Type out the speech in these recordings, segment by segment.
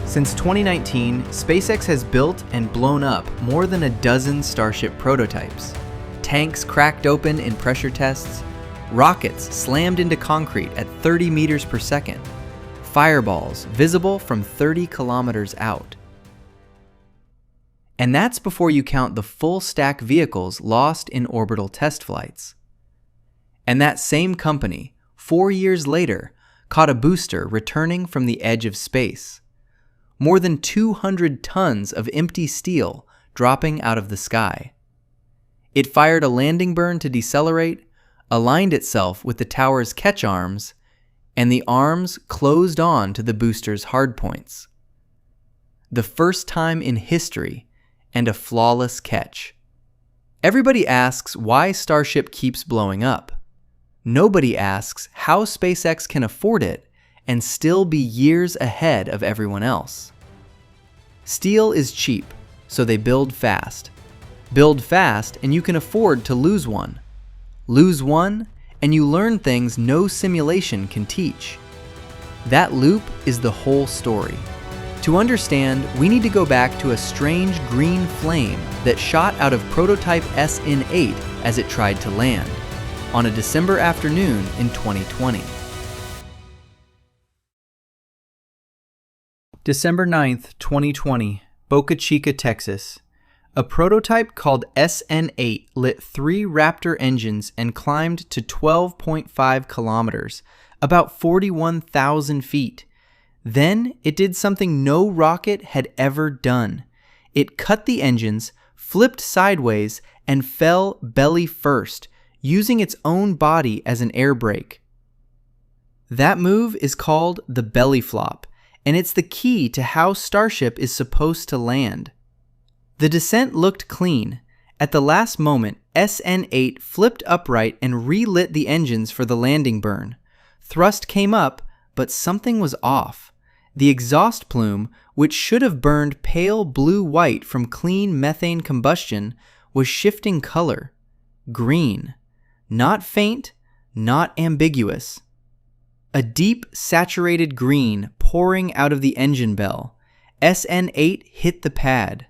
Since 2019, SpaceX has built and blown up more than a dozen Starship prototypes. Tanks cracked open in pressure tests, rockets slammed into concrete at 30 meters per second, fireballs visible from 30 kilometers out. And that's before you count the full-stack vehicles lost in orbital test flights. And that same company, 4 years later, caught a booster returning from the edge of space. More than 200 tons of empty steel dropping out of the sky. It fired a landing burn to decelerate, aligned itself with the tower's catch arms, and the arms closed on to the booster's hardpoints. The first time in history, and a flawless catch. Everybody asks why Starship keeps blowing up. Nobody asks how SpaceX can afford it and still be years ahead of everyone else. Steel is cheap, so they build fast. Build fast and you can afford to lose one. Lose one and you learn things no simulation can teach. That loop is the whole story. To understand, we need to go back to a strange green flame that shot out of prototype SN8 as it tried to land, on a December afternoon in 2020. December 9th, 2020, Boca Chica, Texas. A prototype called SN8 lit 3 Raptor engines and climbed to 12.5 kilometers, about 41,000 feet. Then it did something no rocket had ever done. It cut the engines, flipped sideways, and fell belly first, using its own body as an air brake. That move is called the belly flop, and it's the key to how Starship is supposed to land. The descent looked clean. At the last moment, SN8 flipped upright and relit the engines for the landing burn. Thrust came up, but something was off. The exhaust plume, which should have burned pale blue-white from clean methane combustion, was shifting color. Green. Not faint, not ambiguous. A deep, saturated green pouring out of the engine bell. SN8 hit the pad.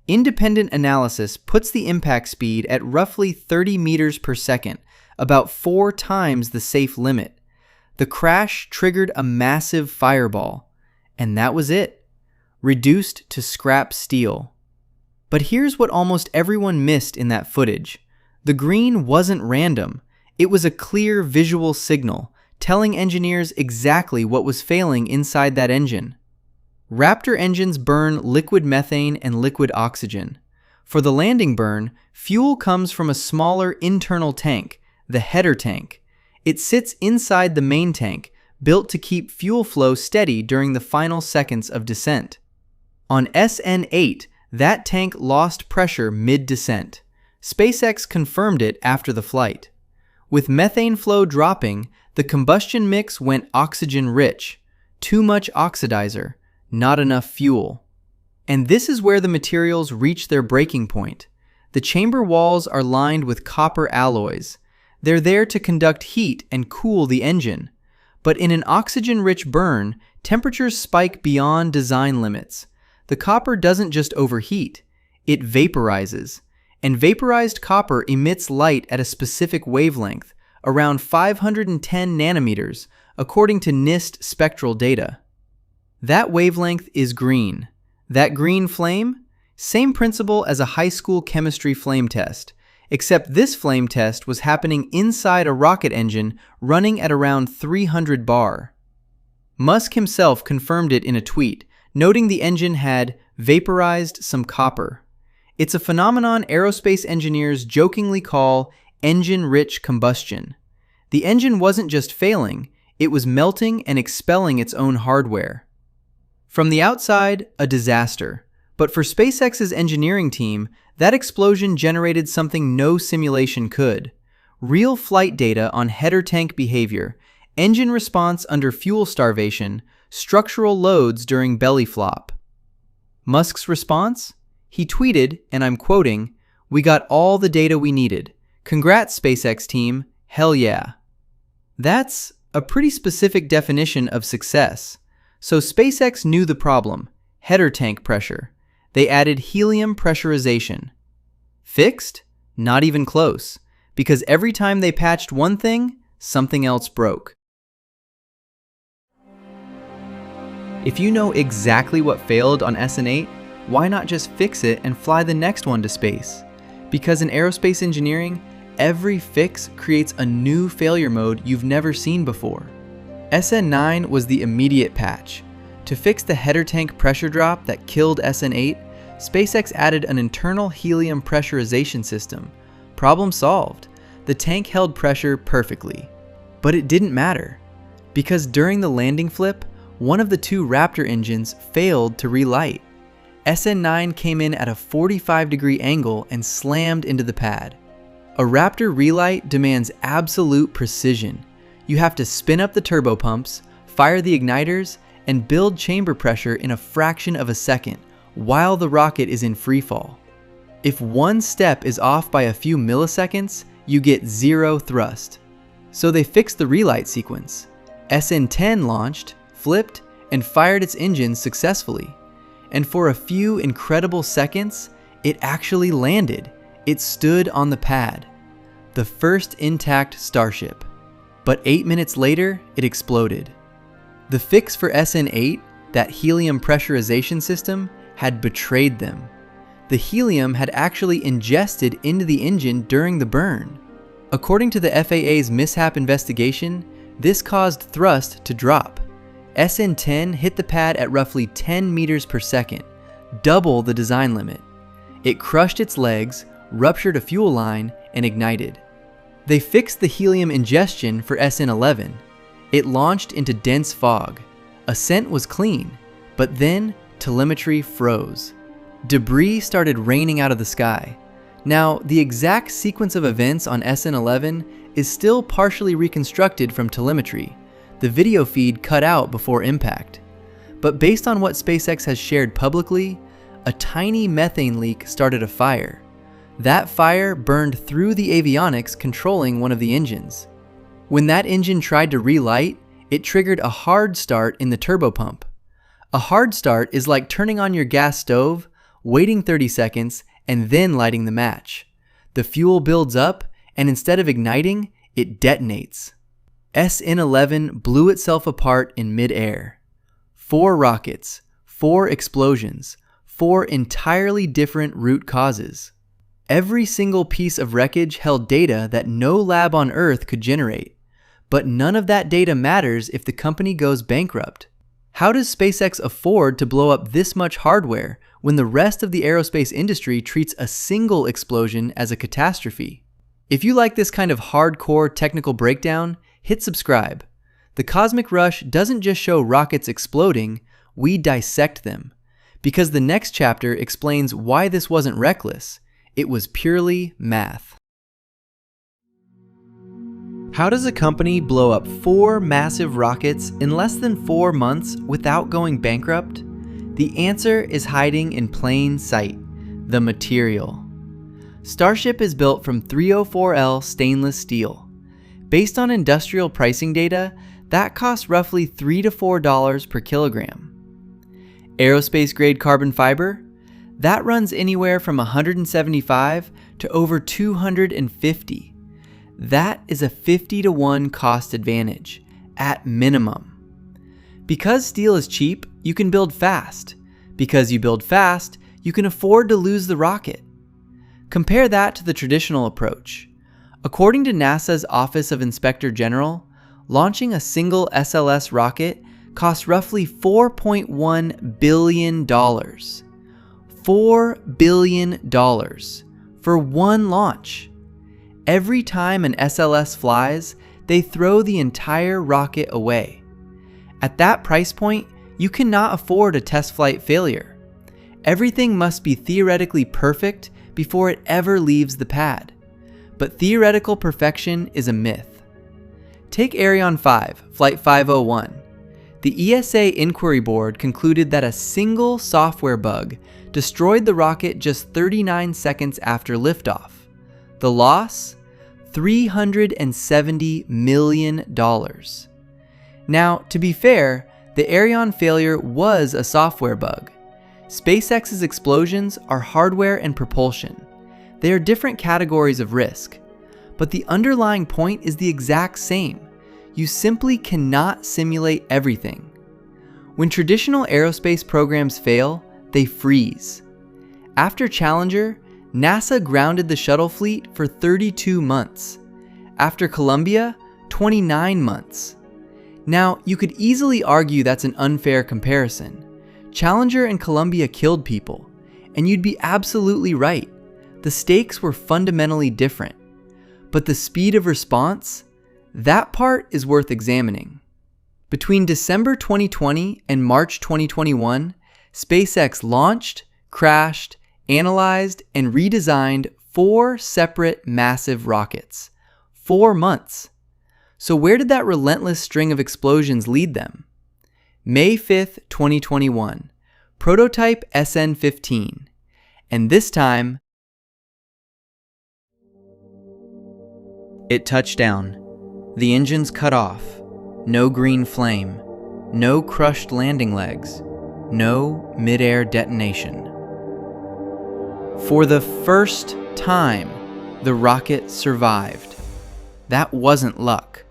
Independent analysis puts the impact speed at roughly 30 meters per second, about 4 times the safe limit. The crash triggered a massive fireball, and that was it. Reduced to scrap steel. But here's what almost everyone missed in that footage. The green wasn't random. It was a clear visual signal, telling engineers exactly what was failing inside that engine. Raptor engines burn liquid methane and liquid oxygen. For the landing burn, fuel comes from a smaller internal tank, the header tank. It sits inside the main tank, built to keep fuel flow steady during the final seconds of descent. On SN8, that tank lost pressure mid-descent. SpaceX confirmed it after the flight. With methane flow dropping, the combustion mix went oxygen-rich. Too much oxidizer, not enough fuel. And this is where the materials reach their breaking point. The chamber walls are lined with copper alloys. They're there to conduct heat and cool the engine. But in an oxygen-rich burn, temperatures spike beyond design limits. The copper doesn't just overheat, it vaporizes. And vaporized copper emits light at a specific wavelength, around 510 nanometers, according to NIST spectral data. That wavelength is green. That green flame? Same principle as a high school chemistry flame test, except this flame test was happening inside a rocket engine running at around 300 bar. Musk himself confirmed it in a tweet, noting the engine had vaporized some copper. It's a phenomenon aerospace engineers jokingly call engine-rich combustion. The engine wasn't just failing, it was melting and expelling its own hardware. From the outside, a disaster. But for SpaceX's engineering team, that explosion generated something no simulation could. Real flight data on header tank behavior, engine response under fuel starvation, structural loads during belly flop. Musk's response? He tweeted, and I'm quoting, "We got all the data we needed. Congrats, SpaceX team. Hell yeah." That's a pretty specific definition of success. So SpaceX knew the problem: header tank pressure. They added helium pressurization. Fixed? Not even close, because every time they patched one thing, something else broke. If you know exactly what failed on SN8, why not just fix it and fly the next one to space? Because in aerospace engineering, every fix creates a new failure mode you've never seen before. SN9 was the immediate patch. To fix the header tank pressure drop that killed SN8, SpaceX added an internal helium pressurization system. Problem solved. The tank held pressure perfectly. But it didn't matter, because during the landing flip, one of the two Raptor engines failed to relight. SN9 came in at a 45-degree angle and slammed into the pad. A Raptor relight demands absolute precision. You have to spin up the turbopumps, fire the igniters, and build chamber pressure in a fraction of a second while the rocket is in freefall. If one step is off by a few milliseconds, you get zero thrust. So they fixed the relight sequence. SN10 launched, flipped, and fired its engines successfully. And for a few incredible seconds, it actually landed. It stood on the pad. The first intact Starship. But 8 minutes later, it exploded. The fix for SN8, that helium pressurization system, had betrayed them. The helium had actually ingested into the engine during the burn. According to the FAA's mishap investigation, this caused thrust to drop. SN10 hit the pad at roughly 10 meters per second, double the design limit. It crushed its legs, ruptured a fuel line, and ignited. They fixed the helium ingestion for SN11. It launched into dense fog. Ascent was clean, but then telemetry froze. Debris started raining out of the sky. Now, the exact sequence of events on SN11 is still partially reconstructed from telemetry. The video feed cut out before impact. But based on what SpaceX has shared publicly, a tiny methane leak started a fire. That fire burned through the avionics controlling one of the engines. When that engine tried to relight, it triggered a hard start in the turbopump. A hard start is like turning on your gas stove, waiting 30 seconds, and then lighting the match. The fuel builds up, and instead of igniting, it detonates. SN11 blew itself apart in midair. 4 rockets, 4 explosions, 4 entirely different root causes. Every single piece of wreckage held data that no lab on Earth could generate. But none of that data matters if the company goes bankrupt. How does SpaceX afford to blow up this much hardware when the rest of the aerospace industry treats a single explosion as a catastrophe? If you like this kind of hardcore technical breakdown, hit subscribe. The Cosmic Rush doesn't just show rockets exploding, we dissect them. Because the next chapter explains why this wasn't reckless. It was purely math. How does a company blow up 4 massive rockets in less than 4 months without going bankrupt? The answer is hiding in plain sight: the material. Starship is built from 304L stainless steel. Based on industrial pricing data, that costs roughly $3 to $4 per kilogram. Aerospace grade carbon fiber? That runs anywhere from $175 to over $250. That is a 50 to 1 cost advantage, at minimum. Because steel is cheap, you can build fast. Because you build fast, you can afford to lose the rocket. Compare that to the traditional approach. According to NASA's Office of Inspector General, launching a single SLS rocket costs roughly $4.1 billion. $4 billion for one launch. Every time an SLS flies, they throw the entire rocket away. At that price point, you cannot afford a test flight failure. Everything must be theoretically perfect before it ever leaves the pad. But theoretical perfection is a myth. Take Ariane 5, Flight 501. The ESA Inquiry Board concluded that a single software bug destroyed the rocket just 39 seconds after liftoff. The loss? $370 million. Now, to be fair, the Ariane failure was a software bug. SpaceX's explosions are hardware and propulsion. They are different categories of risk, but the underlying point is the exact same. You simply cannot simulate everything. When traditional aerospace programs fail, they freeze. After Challenger, NASA grounded the shuttle fleet for 32 months. After Columbia, 29 months. Now, you could easily argue that's an unfair comparison. Challenger and Columbia killed people, and you'd be absolutely right. The stakes were fundamentally different. But the speed of response, that part is worth examining. Between December 2020 and March 2021, SpaceX launched, crashed, analyzed, and redesigned 4 separate massive rockets. 4 months. So where did that relentless string of explosions lead them? May 5th, 2021, prototype SN15. And this time, it touched down. The engines cut off. No green flame. No crushed landing legs. No midair detonation. For the first time, the rocket survived. That wasn't luck.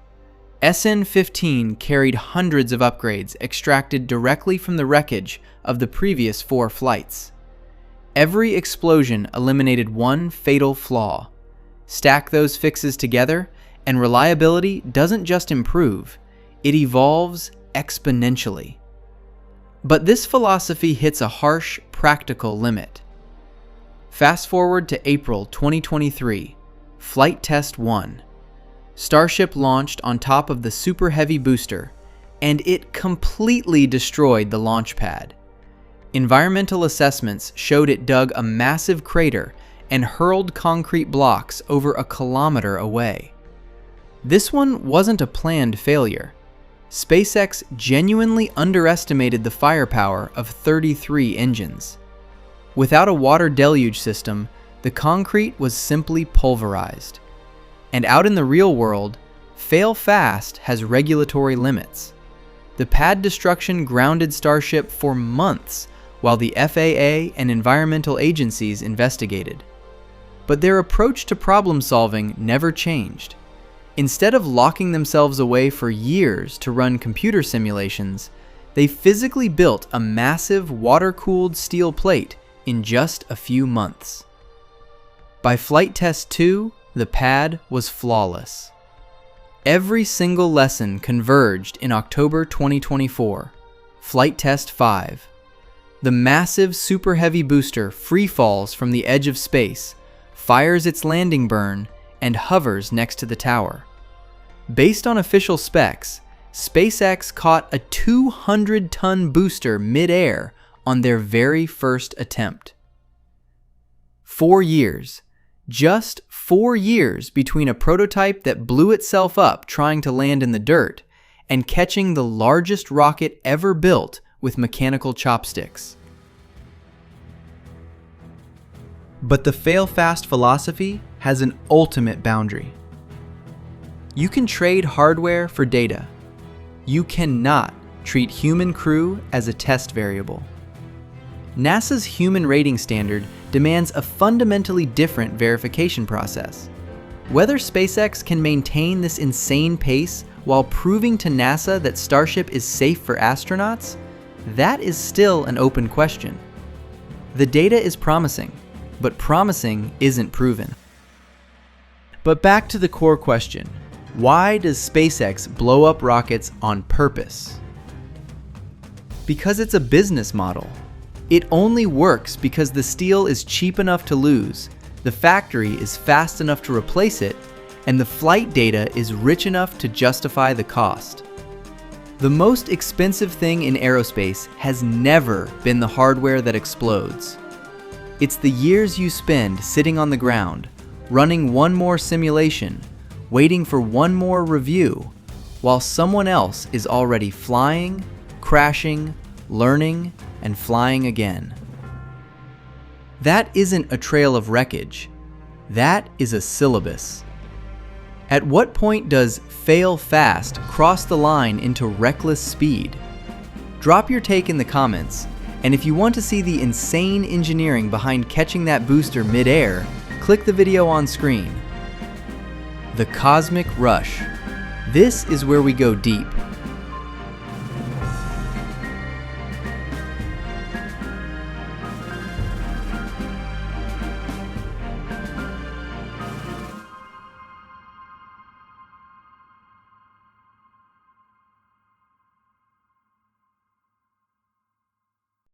SN15 carried hundreds of upgrades extracted directly from the wreckage of the previous 4 flights. Every explosion eliminated one fatal flaw. Stack those fixes together, and reliability doesn't just improve, it evolves exponentially. But this philosophy hits a harsh, practical limit. Fast forward to April 2023, Flight Test 1. Starship launched on top of the Super Heavy booster, and it completely destroyed the launch pad. Environmental assessments showed it dug a massive crater and hurled concrete blocks over a kilometer away. This one wasn't a planned failure. SpaceX genuinely underestimated the firepower of 33 engines. Without a water deluge system, the concrete was simply pulverized. And out in the real world, fail fast has regulatory limits. The pad destruction grounded Starship for months while the FAA and environmental agencies investigated. But their approach to problem solving never changed. Instead of locking themselves away for years to run computer simulations, they physically built a massive water-cooled steel plate in just a few months. By Flight Test 2, the pad was flawless. Every single lesson converged in October 2024, Flight Test 5. The massive Super Heavy booster free falls from the edge of space, fires its landing burn, and hovers next to the tower. Based on official specs, SpaceX caught a 200-ton booster midair on their very first attempt. 4 years. Just 4 years between a prototype that blew itself up trying to land in the dirt and catching the largest rocket ever built with mechanical chopsticks. But the fail-fast philosophy has an ultimate boundary. You can trade hardware for data. You cannot treat human crew as a test variable. NASA's human rating standard demands a fundamentally different verification process. Whether SpaceX can maintain this insane pace while proving to NASA that Starship is safe for astronauts, that is still an open question. The data is promising, but promising isn't proven. But back to the core question. Why does SpaceX blow up rockets on purpose? Because it's a business model. It only works because the steel is cheap enough to lose, the factory is fast enough to replace it, and the flight data is rich enough to justify the cost. The most expensive thing in aerospace has never been the hardware that explodes. It's the years you spend sitting on the ground, running one more simulation, waiting for one more review, while someone else is already flying, crashing, learning, and flying again. That isn't a trail of wreckage. That is a syllabus. At what point does fail fast cross the line into reckless speed? Drop your take in the comments, and if you want to see the insane engineering behind catching that booster mid-air, click the video on screen. The Cosmic Rush. This is where we go deep.